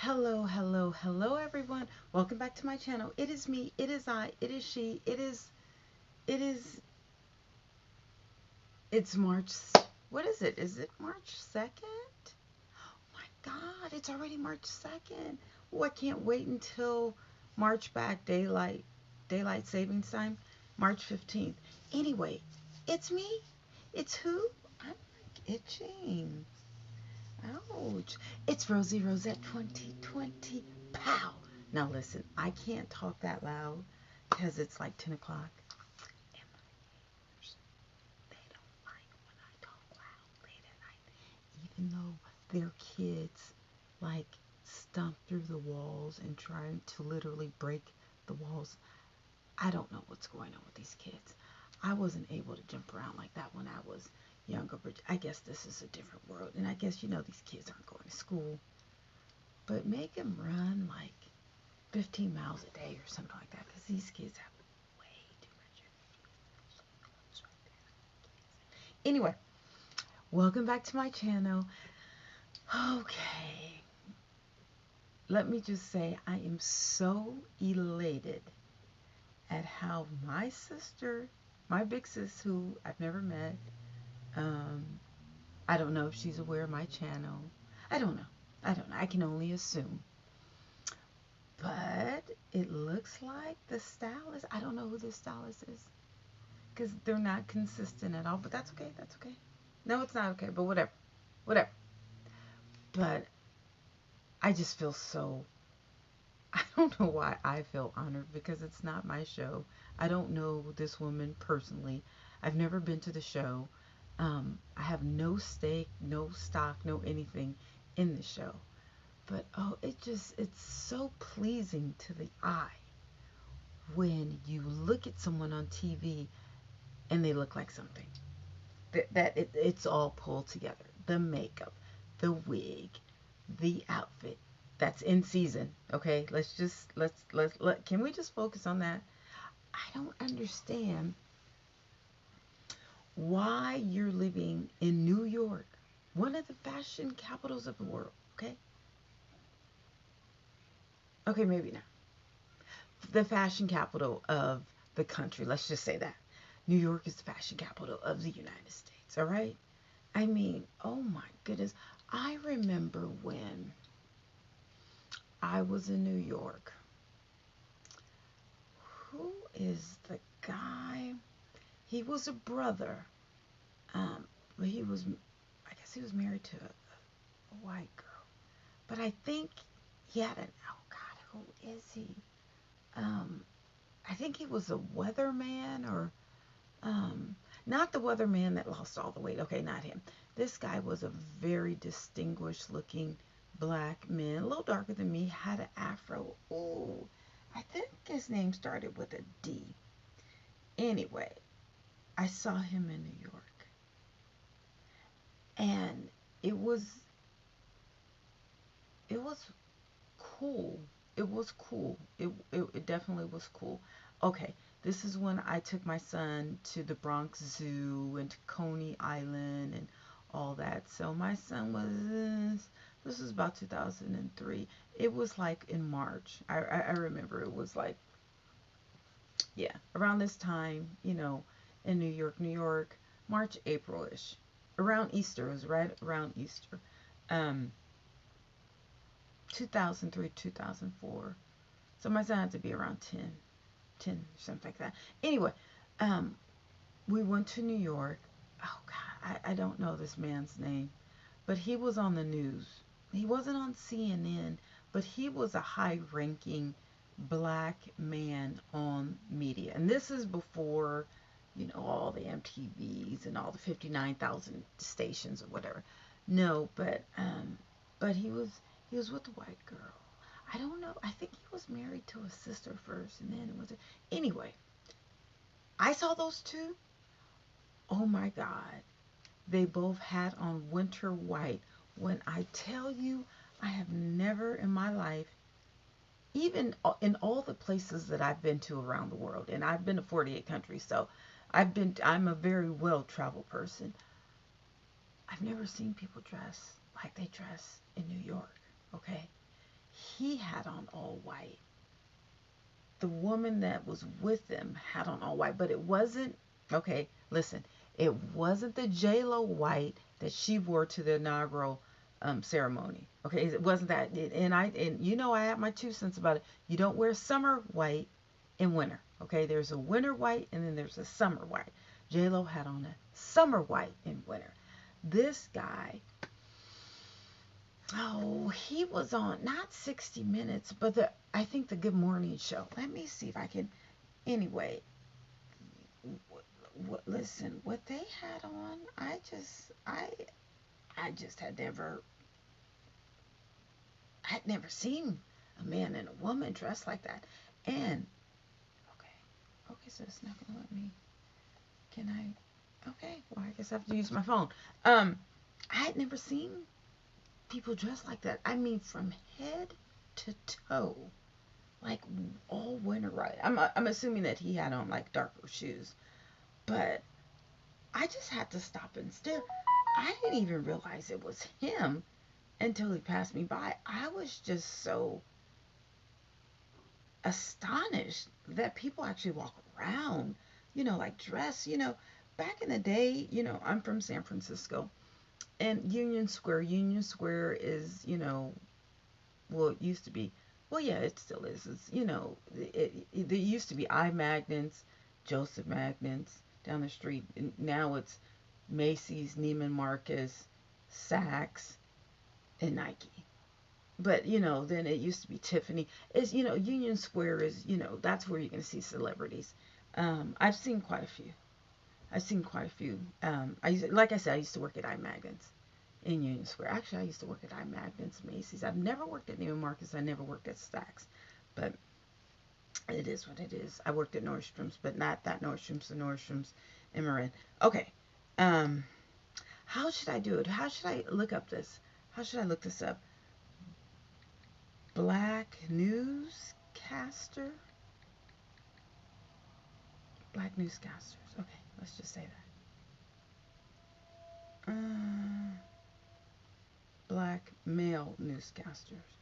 Hello, hello, hello, everyone. Welcome back to my channel. It is me, it is I, it is she, it is, it's March. What is it? Is it March 2nd? My God, it's already March 2nd. Oh, I can't wait until March back, daylight savings time, March 15th. Anyway, it's me. It's who? I'm like itching. Ouch. It's Rosie Rosette 2020. Pow. Now listen, I can't talk that loud because it's like 10 o'clock. And my neighbors, they don't like when I talk loud late at night. Even though their kids like stomp through the walls and trying to literally break the walls. I don't know what's going on with these kids. I wasn't able to jump around like that when I was younger, but I guess this is a different world. And I guess, these kids aren't going to school. But make them run like 15 miles a day or something like that, because these kids have way too much energy. Anyway, welcome back to my channel. Okay, let me just say I am so elated at how my sister, my big sis, who I've never met, um, I don't know if she's aware of my channel. I don't know. I can only assume. But it looks like the stylist, I don't know who the stylist is because they're not consistent at all. But that's okay. That's okay. No, it's not okay. But whatever. Whatever. But I just feel so, I don't know why I feel honored because it's not my show. I don't know this woman personally. I've never been to the show. I have no stake, no stock, no anything in the show. But oh, it's so pleasing to the eye when you look at someone on TV and they look like something. It's all pulled together. The makeup, the wig, the outfit. That's in season. Okay, let can we just focus on that? I don't understand why you're living in New York, one of the fashion capitals of the world. Okay, okay, maybe not the fashion capital of the country. Let's just say that New York is the fashion capital of the United States. All right. I mean, oh my goodness. I remember when I was in New York. Who is the guy? He was a brother. But he was, I guess he was married to a white girl. But I think he had an, oh God, who is he? Um, I think he was a weatherman or, not the weatherman that lost all the weight. Okay, not him. This guy was a very distinguished looking black man, a little darker than me, had an afro. Ooh, I think his name started with a D. Anyway, I saw him in New York, and it was it was cool. It was cool. It definitely was cool. Okay, this is when I took my son to the Bronx Zoo and to Coney Island and all that. So my son was, this was about 2003. It was like in March. I remember it was like, yeah, around this time, in New York, March, April-ish. Around Easter. It was right around Easter. Um, 2003, 2004. So my son had to be around 10, something like that. Anyway, um, we went to New York. Oh God, I don't know this man's name, but he was on the news. He wasn't on CNN, but he was a high-ranking black man on media. And this is before, all the MTVs and all the 59,000 stations or whatever. No, but he was with a white girl. I don't know. I think he was married to a sister first, and then it was. Anyway, I saw those two. Oh my God. They both had on winter white. When I tell you, I have never in my life, even in all the places that I've been to around the world, and I've been to 48 countries, so I'm a very well-traveled person. I've never seen people dress like they dress in New York, okay? he had on all white. The woman that was with them had on all white, but it wasn't, okay, listen, it wasn't the J-Lo white that she wore to the inaugural ceremony. Okay, it wasn't that. And you know I have my 2 cents about it. You don't wear summer white in winter. Okay, there's a winter white and then there's a summer white. J-Lo had on a summer white in winter. This guy, oh, he was on not 60 Minutes, but I think the Good Morning Show. Let me see if I can. Anyway, listen, what they had on, I just I'd never seen a man and a woman dressed like that. And okay, so it's not gonna let me. Can I? Okay, well I guess I have to use my phone. I had never seen people dressed like that. I mean, from head to toe, like all winter right. I'm assuming that he had on like darker shoes, but I just had to stop and stare. I didn't even realize it was him until he passed me by. I was just so astonished that people actually walk around, like dress, back in the day, I'm from San Francisco and Union Square is, well, it used to be, well, yeah, it still is. It's, there used to be Magnets, Joseph Magnets down the street. And now it's Macy's, Neiman Marcus, Saks, and Nike. But, then it used to be Tiffany. It's, Union Square is, that's where you're going to see celebrities. I've seen quite a few. Like I said, I used to work at Magnets in Union Square. Actually, I used to work at Magnets, Macy's. I've never worked at Neiman Marcus. I never worked at Saks. But it is what it is. I worked at Nordstrom's, but not that Nordstrom's, the Nordstrom's in Marin. Okay. How should I do it? How should I look up this? How should I look this up? Black newscaster? Black newscasters. Okay, let's just say that. Black male newscasters.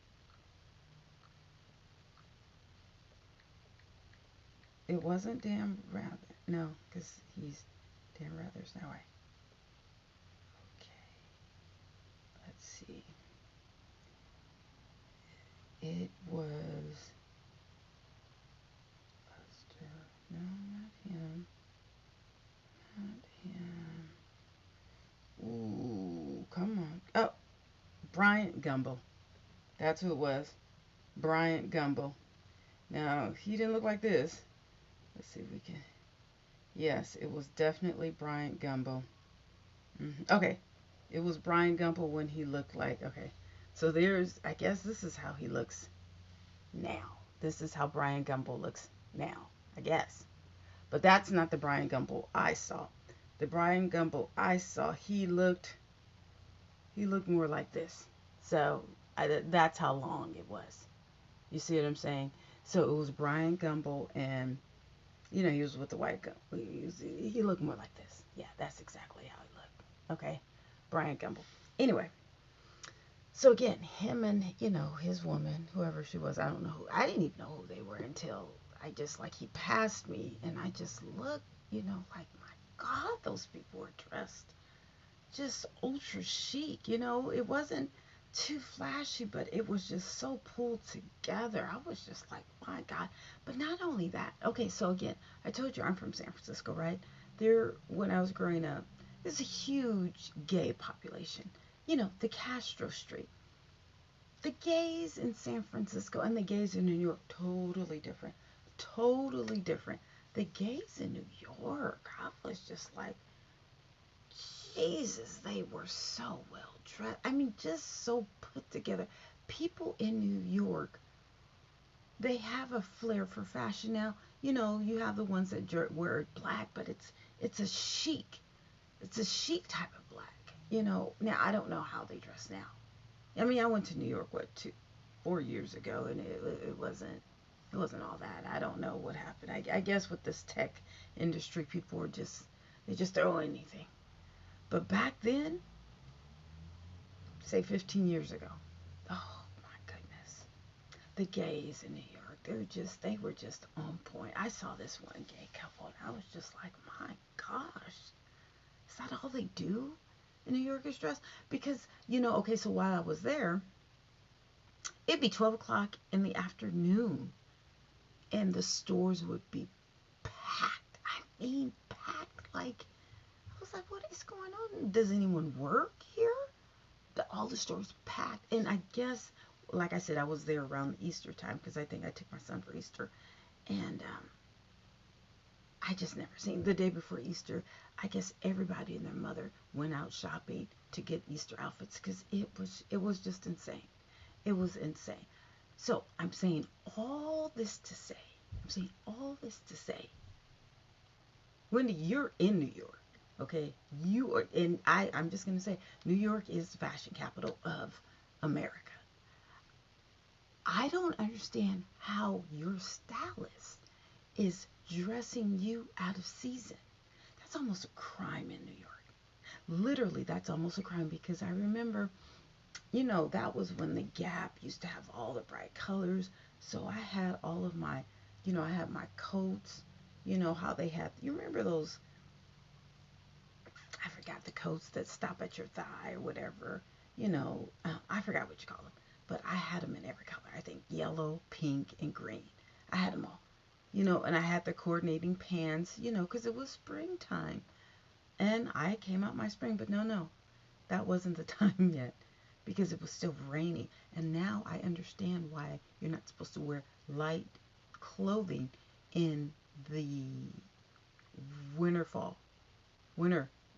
It wasn't Dan Rather. No, because Dan Rather's that way. Okay, let's see. It was Buster. No, not him. Not him. Ooh, come on. Oh, Bryant Gumbel. That's who it was. Bryant Gumbel. Now, he didn't look like this. Let's see if we can. Yes, it was definitely Bryant Gumbel. Okay. It was Bryant Gumbel when he looked like. Okay. So I guess this is how he looks now. This is how Bryant Gumbel looks now, I guess. But that's not the Bryant Gumbel I saw. The Bryant Gumbel I saw, he looked more like this. So that's how long it was. You see what I'm saying? So it was Bryant Gumbel, and he was with the white guy. He looked more like this. Yeah, that's exactly how he looked. Okay, Bryant Gumbel. Anyway, so again, him and his woman, whoever she was, I don't know who. I didn't even know who they were until he passed me, and I just looked, like, my God, those people were dressed just ultra chic. It wasn't too flashy, but it was just so pulled together. I was just like, my God. But not only that. Okay, so again, I told you I'm from San Francisco, right? When I was growing up, there's a huge gay population. The Castro Street. The gays in San Francisco and the gays in New York, totally different. Totally different. The gays in New York, I was just like, Jesus, they were so well dressed. I mean, just so put together. People in New York, they have a flair for fashion. Now, you have the ones that wear black, but it's a chic type of black. Now I don't know how they dress now. I mean, I went to New York 4 years ago, and it wasn't all that. I don't know what happened. I guess with this tech industry, people they just throw anything. But back then, say 15 years ago, oh my goodness. the gays in New York, they were just on point. I saw this one gay couple and I was just like, my gosh, is that all they do in New York is dress? Because, okay, so while I was there, it'd be 12 o'clock in the afternoon and the stores would be packed. I mean, packed. Like, I was like, what is going on? Does anyone work here? All the stores packed. And I guess, like I said, I was there around Easter time because I think I took my son for Easter. And I just never seen the day before Easter. I guess everybody and their mother went out shopping to get Easter outfits because it was just insane. It was insane. So I'm saying all this to say, Wendy, you're in New York, okay? You are in. I'm just gonna say, New York is the fashion capital of America. I don't understand how your stylist is dressing you out of season. That's almost a crime in New York. Literally, that's almost a crime because I remember, that was when the Gap used to have all the bright colors. So I had all of my, I had my coats, how they had, you remember those, I forgot the coats that stop at your thigh or whatever, I forgot what you call them. But I had them in every color. I think yellow, pink, and green. I had them all. And I had the coordinating pants, because it was springtime. And I came out my spring, but no, that wasn't the time yet because it was still raining. And now I understand why you're not supposed to wear light clothing in the winter.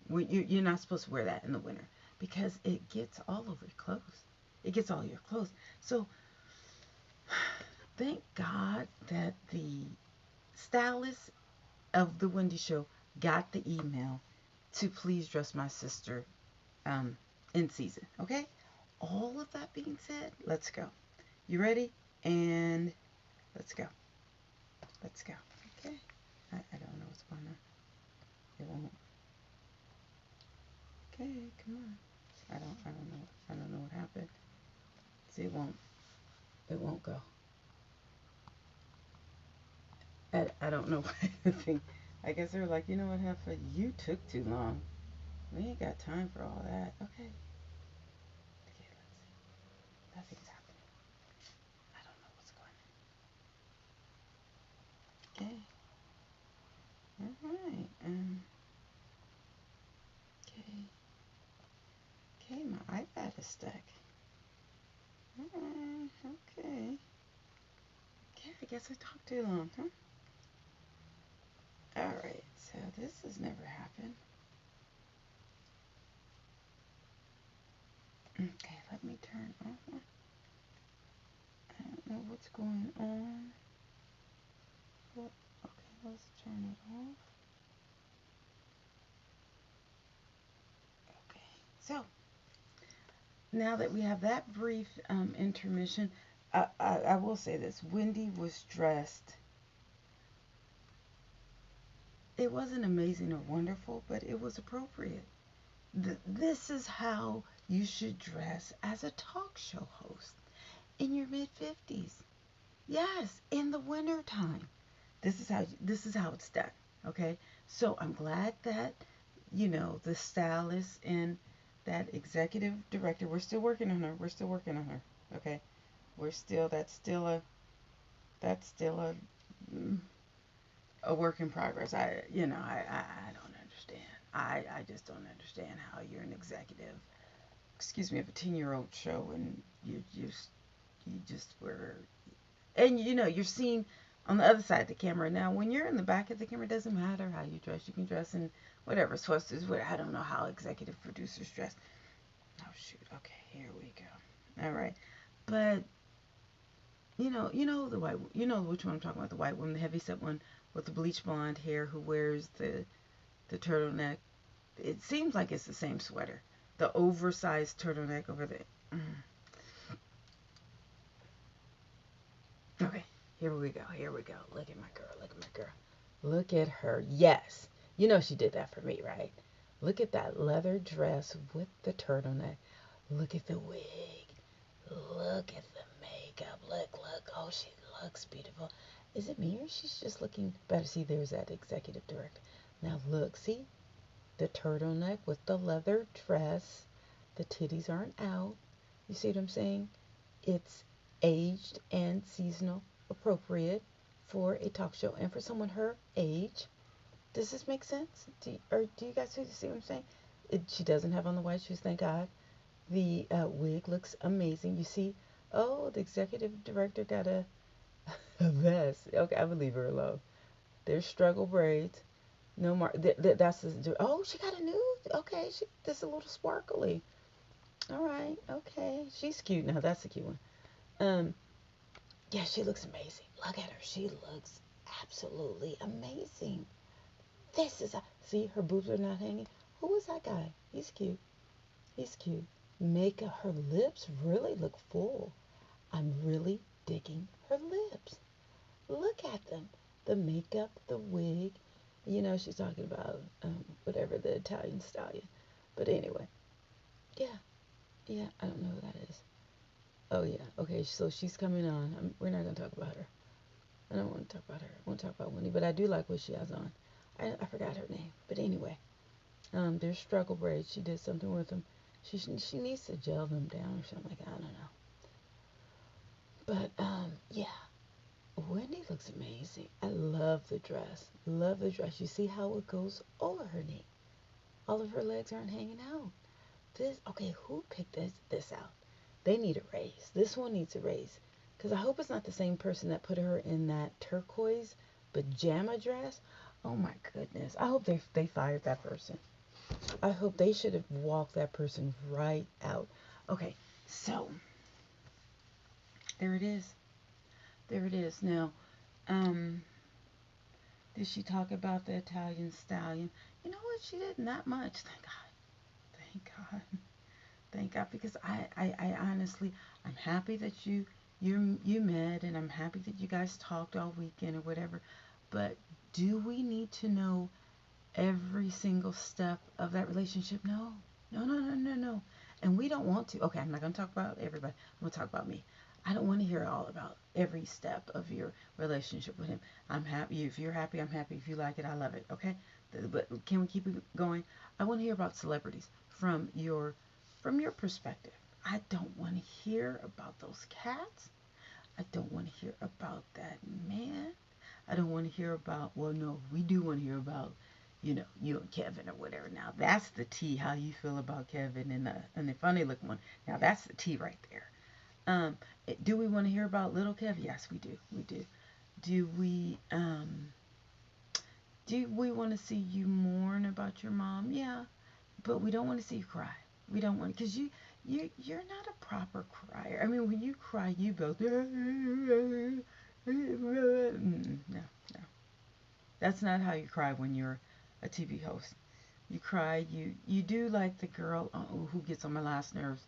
You're not supposed to wear that in the winter because it gets all over your clothes. It gets all your clothes. So thank God that the stylist of the Wendy show got the email to please dress my sister in season. Okay? All of that being said, let's go. You ready? And let's go. Let's go. Okay? I don't know what's going on. It won't. Okay, come on. I don't know. I don't know what happened. See, it won't go. I don't know why the thing. I guess they're like, you know what, Heifer, you took too long. We ain't got time for all that. Okay. Okay, let's see. Nothing's happening. I don't know what's going on. Okay. All right. Okay. Okay, my iPad is stuck. Okay. Okay, I guess I talked too long, huh? Alright, so this has never happened. Okay, let me turn off. I don't know what's going on. But, okay, let's turn it off. Okay, so now that we have that brief intermission, I will say this. Wendy was dressed. It wasn't amazing or wonderful, but it was appropriate. This is how you should dress as a talk show host in your mid-50s. Yes, in the winter time. This is how it's done. Okay? So I'm glad that the stylist and that executive director, we're still working on her. We're still working on her. Okay? That's still a work in progress. I don't understand. I just don't understand how you're an executive, excuse me, of a 10-year-old show and you just were, and you're seen on the other side of the camera. Now, when you're in the back of the camera, it doesn't matter how you dress. You can dress in whatever supposed to. I don't know how executive producers dress. Oh shoot. Okay, here we go. All right, but the white, which one I'm talking about, the white one, the heavyset one with the bleach blonde hair who wears the turtleneck. It seems like it's the same sweater. The oversized turtleneck over there. Okay, here we go. Here we go. Look at my girl. Look at my girl. Look at her. Yes. She did that for me, right? Look at that leather dress with the turtleneck. Look at the wig. Look at the makeup. Look. she looks beautiful. Is it me or she's just looking better? See, there's that executive director. Now look, see the turtleneck with the leather dress. The titties aren't out. You see what I'm saying? It's aged and seasonal appropriate for a talk show and for someone her age. Does this make sense? Do you guys see what I'm saying? She doesn't have on the white shoes, thank God. The wig looks amazing. You see, oh, the executive director got a vest. Okay, I would leave her alone. There's struggle braids. No more. That's oh, she got a new. Okay, she this a little sparkly. All right, okay, she's cute now. That's a cute one. Um, yeah, she looks amazing. Look at her. She looks absolutely amazing. This is a see. Her boobs are not hanging. Who is that guy? He's cute. He's cute. Makeup. Her lips really look full. I'm really digging her lips. Look at them. The makeup, the wig. You know, she's talking about whatever the Italian stallion. But anyway, yeah, yeah, I don't know who that is. Oh, yeah, okay, so she's coming on. We're not going to talk about her. I don't want to talk about her. I want to talk about Wendy, but I do like what she has on. I forgot her name. But anyway, there's struggle braids. She did something with them. She needs to gel them down or something like that. I don't know. But, yeah. Wendy looks amazing. I love the dress. Love the dress. You see how it goes over her knee. All of her legs aren't hanging out. Okay, who picked this out? They need a raise. This one needs a raise. Because I hope it's not the same person that put her in that turquoise pajama dress. Oh my goodness. I hope they fired that person. I hope they should have walked that person right out. Okay, so there it is. There it is. Now, did she talk about the Italian stallion? You know what? She didn't that much. Thank God. Thank God. Thank God. Because I honestly, I'm happy that you met, and I'm happy that you guys talked all weekend or whatever. But do we need to know every single step of that relationship? No. No, no, no, no, no. And we don't want to. Okay, I'm not going to talk about everybody. I'm going to talk about me. I don't want to hear all about every step of your relationship with him. I'm happy. If you're happy, I'm happy. If you like it, I love it. Okay? But can we keep it going? I want to hear about celebrities from your perspective. I don't want to hear about those cats. I don't want to hear about that man. I don't want to hear about, well, no, we do want to hear about, you and Kevin or whatever. Now, that's the tea, how you feel about Kevin and the funny looking one. Now, that's the tea right there. Do we want to hear about little Kev? Yes, we do. We do. Do we want to see you mourn about your mom? Yeah, but we don't want to see you cry. We don't want, because you're not a proper crier. I mean, when you cry, you go no, no. That's not how you cry when you're a TV host. You cry. You do like the girl who gets on my last nerves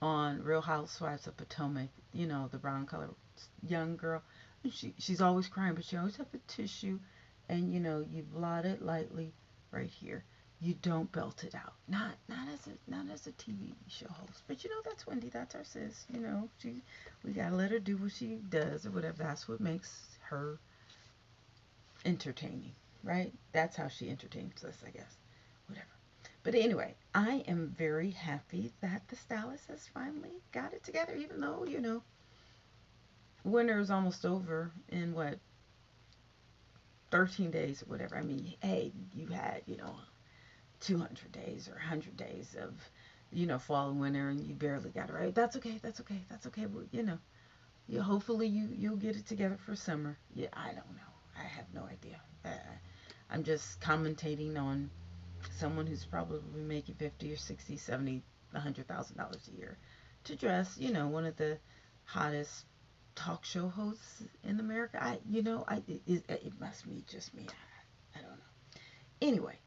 on Real Housewives of Potomac. You know, the brown color young girl. She's always crying, but she always has a tissue, and you blot it lightly right here. You don't belt it out. Not as a TV show host. But that's Wendy. That's our sis. We gotta let her do what she does or whatever. That's what makes her entertaining, right? That's how she entertains us, I guess. Whatever. But anyway, I am very happy that the stylist has finally got it together, even though, winter is almost over in what, 13 days or whatever. I mean, hey, you had, 200 days or 100 days of, fall and winter, and you barely got it right. That's okay. That's okay. That's okay. Well, hopefully you'll get it together for summer. Yeah, I don't know. I have no idea. I'm just commentating on someone who's probably making 50 or 60, 70, $100,000 a year to dress, one of the hottest talk show hosts in America. It must be just me. I don't know. Anyway,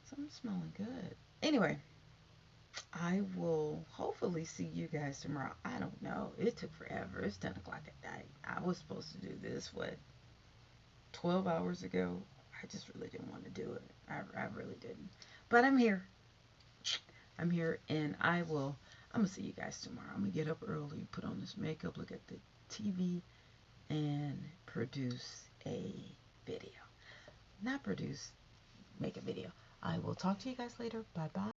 something's smelling good. Anyway, I will hopefully see you guys tomorrow. I don't know. It took forever. It's 10 o'clock at night. I was supposed to do this, 12 hours ago? I just really didn't want to do it. I really didn't. But I'm here. I'm here, and I'm going to see you guys tomorrow. I'm going to get up early, put on this makeup, look at the TV, and produce a video. Not produce, make a video. I will talk to you guys later. Bye bye.